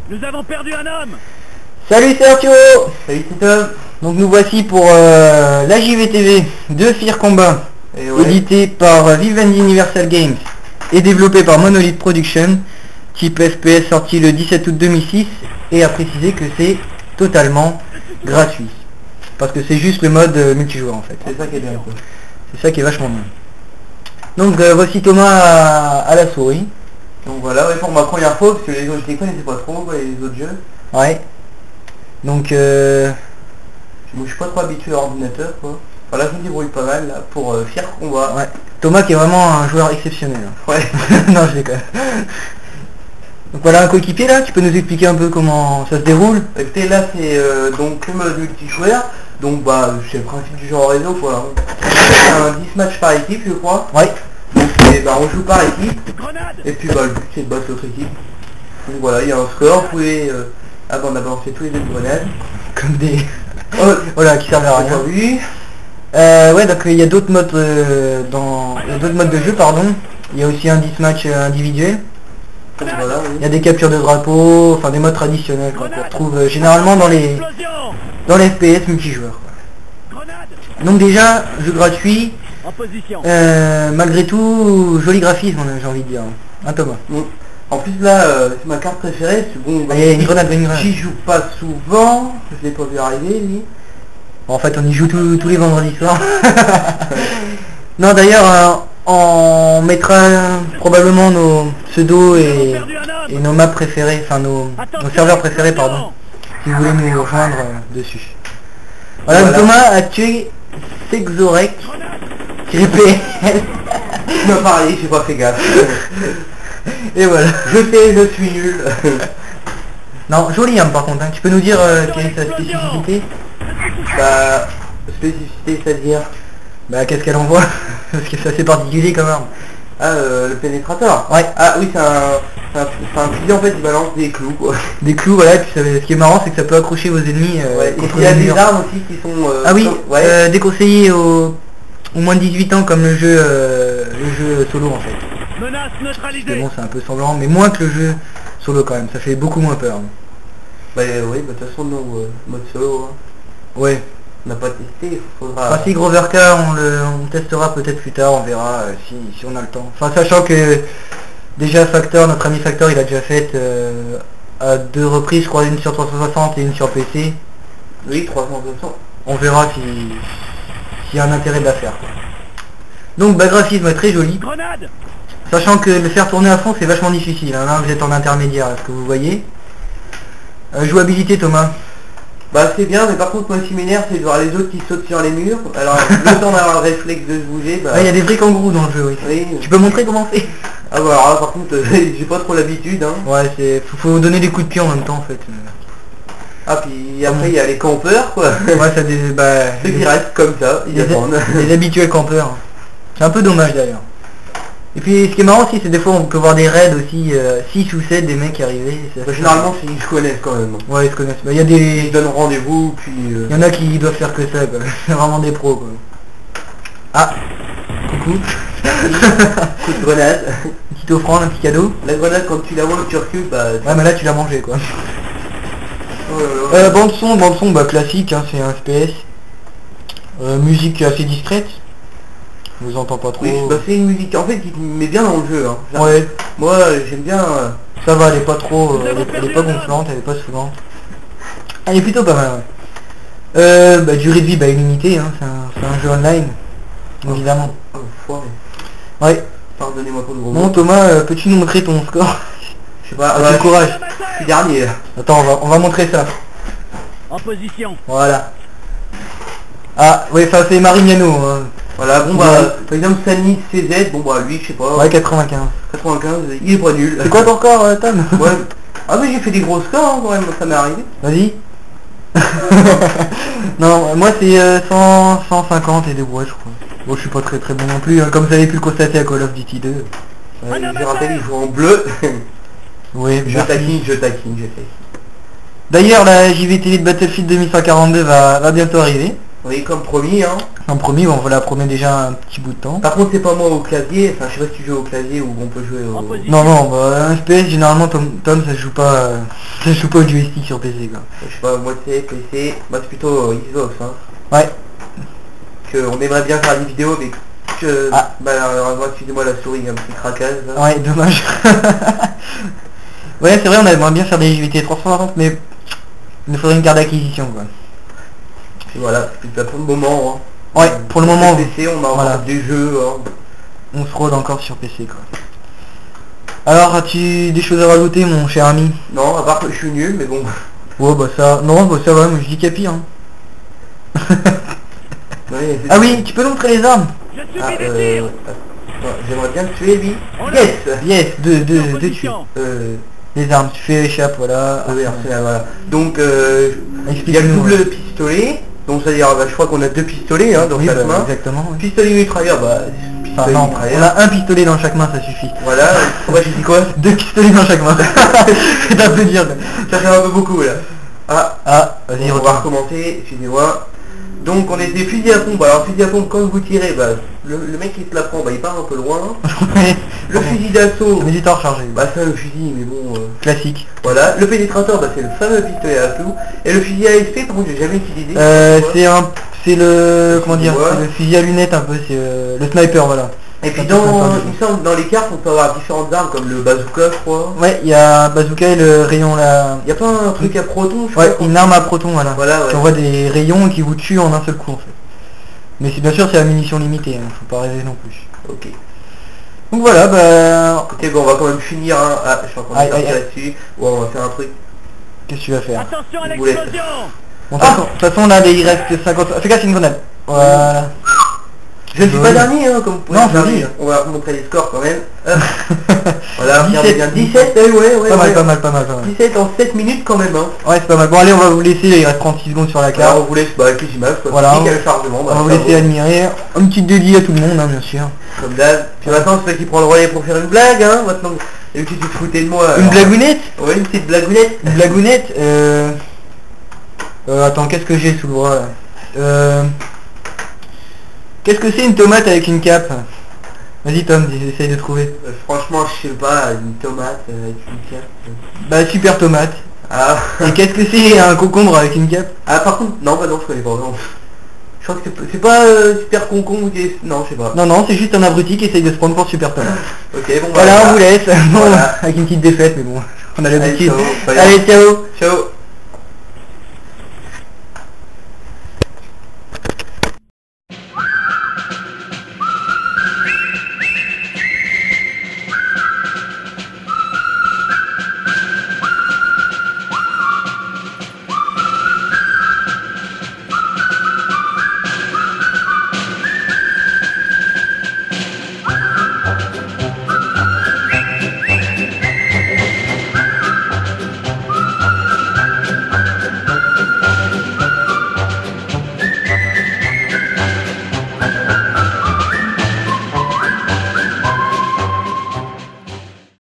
Nous avons perdu un homme. Salut, c'est Arthur. Salut Tito. Donc nous voici pour la JVTV de Fear Combat, édité par Vivendi Universal Games et développé par Monolith Production, type FPS, sorti le 17 août 2006, et à préciser que c'est totalement gratuit, parce que c'est juste le mode multijoueur en fait. C'est ça qui est bien quoi. C'est ça qui est vachement bien. Donc voici Thomas à la souris. Donc voilà, ouais, pour ma première fois, parce que les autres je les connaissais pas trop, ouais, les autres jeux. Ouais. Donc Moi je suis pas trop habitué à l'ordinateur quoi. Enfin là je me débrouille pas mal là, pour Fear Combat. ouais. Thomas qui est vraiment un joueur exceptionnel. Ouais. Non, je déconne. Donc voilà un coéquipier là, tu peux nous expliquer un peu comment ça se déroule? Écoutez, là c'est donc le mode multijoueur. Donc bah c'est le principe du jeu en réseau quoi. C'est un 10 matchs par équipe je crois. Ouais. Donc bah, on joue par équipe. Grenade. Et puis bah le but c'est de battre l'autre équipe. Donc voilà, il y a un score, vous pouvez... Ah bah on a balancé tous les deux grenades. Comme des... voilà, qui servent à rien. Oui. Ouais, donc il y a d'autres modes il y a d'autres modes de jeu, pardon. Il y a aussi un 10 match individuel. Donc voilà, oui. Il y a des captures de drapeaux, enfin des modes traditionnels qu'on retrouve généralement dans les FPS multijoueurs. Grenade. Donc déjà, jeu gratuit, En position. malgré tout, joli graphisme j'ai envie de dire. Hein Thomas? Bon. En plus là, c'est ma carte préférée, c'est bon... Ah, il y a une grenade, une grenade. J'y joue pas souvent, je l'ai pas vu arriver lui. Bon, en fait on y joue tous les vendredis soirs. Non d'ailleurs on mettra probablement nos pseudos et nos maps préférés, enfin nos serveurs préférés pardon, si vous voulez nous rejoindre dessus. Voilà, Voilà. Thomas a tué Sexorek PL. Il m'a parlé, j'ai pas fait gaffe. Et voilà. Je sais, je suis nul. Non, joli hein, par contre, hein. Tu peux nous dire quelle est sa spécificité? Bah, spécificité c'est-à-dire... Bah qu'est-ce qu'elle envoie? Parce que c'est assez particulier quand même. Ah, le pénétrateur. Ouais. Ah oui, c'est un fusil en fait, il balance des clous quoi. Des clous, voilà, et puis ce qui est marrant c'est que ça peut accrocher vos ennemis Ouais, et contre il y a les des murs. armes aussi qui sont... Ah oui, ouais. déconseillé aux moins de 18 ans comme le jeu solo en fait. Menace Mais neutralisée. bon, c'est un peu semblant, mais moins que le jeu solo quand même, ça fait beaucoup moins peur. Bah oui, bah de toute façon, nous, mode solo, hein. Ouais. On n'a pas testé, il faudra... Enfin si Groverka, on testera peut-être plus tard, on verra si on a le temps. Enfin sachant que déjà Factor, notre ami Factor, il a déjà fait à 2 reprises, je crois, une sur 360 et une sur PC. Oui, 360. On verra s'il y a un intérêt de la faire. Donc bah graphisme très joli. Grenade. Sachant que le faire tourner à fond c'est vachement difficile, hein. Là vous êtes en intermédiaire, est-ce que vous voyez? Jouabilité Thomas? Bah c'est bien, mais par contre moi ce qui m'énerve c'est de voir les autres qui sautent sur les murs. Alors le temps d'avoir le réflexe de se bouger, bah... Ah, il y a des vrais kangourous dans le jeu, oui. Oui. Tu peux montrer comment on fait? Ah bah alors là par contre j'ai pas trop l'habitude hein. Ouais, faut donner des coups de pied en même temps en fait. Ah puis après il y a les campeurs quoi. Ouais, ça Ceux qui restent comme ça, ils attendent. les habituels campeurs. C'est un peu dommage d'ailleurs. Et puis ce qui est marrant aussi c'est des fois on peut voir des raids aussi, 6 ou 7 des mecs arriver. Bah, généralement ils se connaissent quand même. Ouais, ils se connaissent. Bah, il y a des... Ils donnent rendez-vous puis... Il y en a qui doivent faire que ça quoi. C'est vraiment des pros quoi. Ah, coucou. Coup de grenade. Une petite offrande, un petit cadeau. La grenade quand tu la vois tu recules, bah... Ouais mais là tu l'as mangé quoi. Oh là là. Bande son bah classique, hein, c'est un FPS. Musique assez discrète. Je vous entends pas trop. Oui, bah c'est une musique en fait qui me met bien dans le jeu. Hein. Genre, Ouais, moi j'aime bien... ça va, elle est pas trop, elle est pas gonflante, elle est pas souvent. Elle est plutôt pas mal, ouais. Bah durée de vie, bah illimitée, hein, c'est un jeu online, évidemment. Oh, foiré. Ouais. Pardonnez-moi pour le gros Bon mot. Thomas, peux-tu nous montrer ton score? Je sais pas, Ah, bah, du courage. je suis dernier là. Attends, on va montrer ça. En position. Voilà. Ah, ouais, ça c'est Marignano. Hein. Voilà, bon bah, par exemple Sani CZ, bon bah lui je sais pas, Ouais, 95. 95, il est pas nul. C'est quoi ton score, Tom? Ouais. Ah mais j'ai fait des gros scores hein, quand même, ça m'est arrivé. Vas-y. Non, moi c'est 150 et des brouettes je crois. Bon, je suis pas très bon non plus, hein, comme vous avez pu le constater à Call of Duty 2. Je rappelle, il joue en bleu. Oui, je merci. taquine, j'ai fait. D'ailleurs, la JVTV de Battlefield 2142 va bientôt arriver. Oui, comme promis, hein. En premier, bon, voilà, promet déjà un petit bout de temps. Par contre, c'est pas moi au clavier, enfin, je sais pas si tu joues au clavier ou on peut jouer au... Non, non, bah, un FPS, généralement, Tom, ça se joue pas, ça se joue pas au joystick sur PC, quoi. Je sais pas, moi c'est PC, moi c'est plutôt Xbox, hein. Ouais. Que on aimerait bien faire des vidéos, mais que... Ah. Bah, alors, excusez-moi la souris, un petit craquage, là. Ouais, dommage. Ouais, c'est vrai, on aimerait bien faire des JVT 360, mais il nous faudrait une carte d'acquisition, quoi. Et voilà, c'est plus pour le moment, hein. Ouais, pour le moment, PC, on a voilà. encore des jeux, hein. On se rôde encore sur PC, quoi. Alors, as-tu des choses à rajouter, mon cher ami? Non, à part que je suis nul, mais bon. Ouais, bah ça... Non, bah ça va, moi je dis qu'il y a pire, hein. Ouais, Ah oui, tu peux nous montrer les armes? Je Ah, subis des tirs. j'aimerais bien le tuer, lui. On Yes. Yes, deux tués. Position. Les armes, tu fais échappe, voilà. Ah oui, Arsenal, voilà. Donc, il y a le Explique-nous. double pistolet. Donc, c'est-à-dire, bah, je crois qu'on a 2 pistolets, hein, dans Oui, chaque bah, main. exactement. Oui. Pistolet mitrailleur, bah, Enfin, pistolet non, mitrailleur. on a un pistolet dans chaque main, ça suffit. Voilà, pourquoi j'ai dit quoi? Deux pistolets dans chaque main. C'est un peu dur. Ça fait un peu beaucoup, là. Ah, Ah, vas-y, on va retourne. recommencer, excusez-moi. Donc, on est des fusils à pompe. Alors, fusil à pompe, quand vous tirez, bah, le mec qui se la prend, bah, il part un peu loin. Le fusil d'assaut, Ça met du temps à recharger. bah, c'est le fusil, mais bon... Classique. Voilà, le pénétrateur, bah, c'est le fameux pistolet à flou. Et le fusil à effet, par contre, j'ai jamais utilisé. C'est le... Comment dire? Ouais. C'est le fusil à lunettes un peu, c'est le sniper, voilà. Et puis Ça, dans, c'est sympa, il me semble, dans les cartes, on peut avoir différentes armes, comme le bazooka, je crois. Ouais, il y a bazooka et le rayon là. Il y a pas un truc à proton, je Ouais, crois. une arme à proton, voilà. Voilà, ouais. Qui envoie des rayons qui vous tuent en un seul coup, en fait. Mais c'est bien sûr, c'est la munition limitée, hein, faut pas rêver non plus. Ok. Donc voilà, bah... Écoutez, bon, on va quand même finir, hein. Ah, je suis en train de Aïe, partir aïe, aïe. là-dessus. Ouais, on va faire un truc. Qu'est-ce que tu vas faire? Attention à Boulette. l'explosion. Bon, de toute façon, là, il reste 50... Fais gaffe, c'est une grenade. Voilà. Je ne suis pas Joli. dernier, hein, comme vous pouvez Non, le voir. joli. On va remontrer les scores quand même. Hop. Voilà, regardez 17. bien. 17, ouais. Pas mal, pas mal, pas mal, pas mal. 17 en 7 minutes quand même, hein. Ouais, c'est pas mal. Bon, allez, on va vous laisser, il reste 36 secondes sur la Alors, carte. on vous laisse, bah, avec les images, quoi. Voilà. Cliquez à le chargement, bah, On va vous ça laisser vaut. admirer. Une petite dédié à tout le monde, hein, bien sûr. Comme d'hab. Puis maintenant, c'est toi qui prend le relais pour faire une blague, hein. Maintenant, et puis tu te foutais de moi. Une alors. blagounette? Ouais, une petite blagounette. Une blagounette attends, qu'est-ce que j'ai sous le bras là? Qu'est-ce que c'est une tomate avec une cape? Vas-y Tom, essaye de trouver. Franchement, je sais pas, une tomate avec une cape. Bah super tomate. Ah. Et qu'est-ce que c'est un concombre avec une cape? Ah, par contre, non, bah non, je connais pas, non. Je crois que c'est pas super concombre qui est... Non, je sais pas. Non, non, c'est juste un abruti qui essaye de se prendre pour super tomate. Ok, bon, Voilà, on vous laisse. Bon, Voilà. avec une petite défaite, mais bon, on a l'habitude. Allez, ciao. Allez, ciao. Ciao.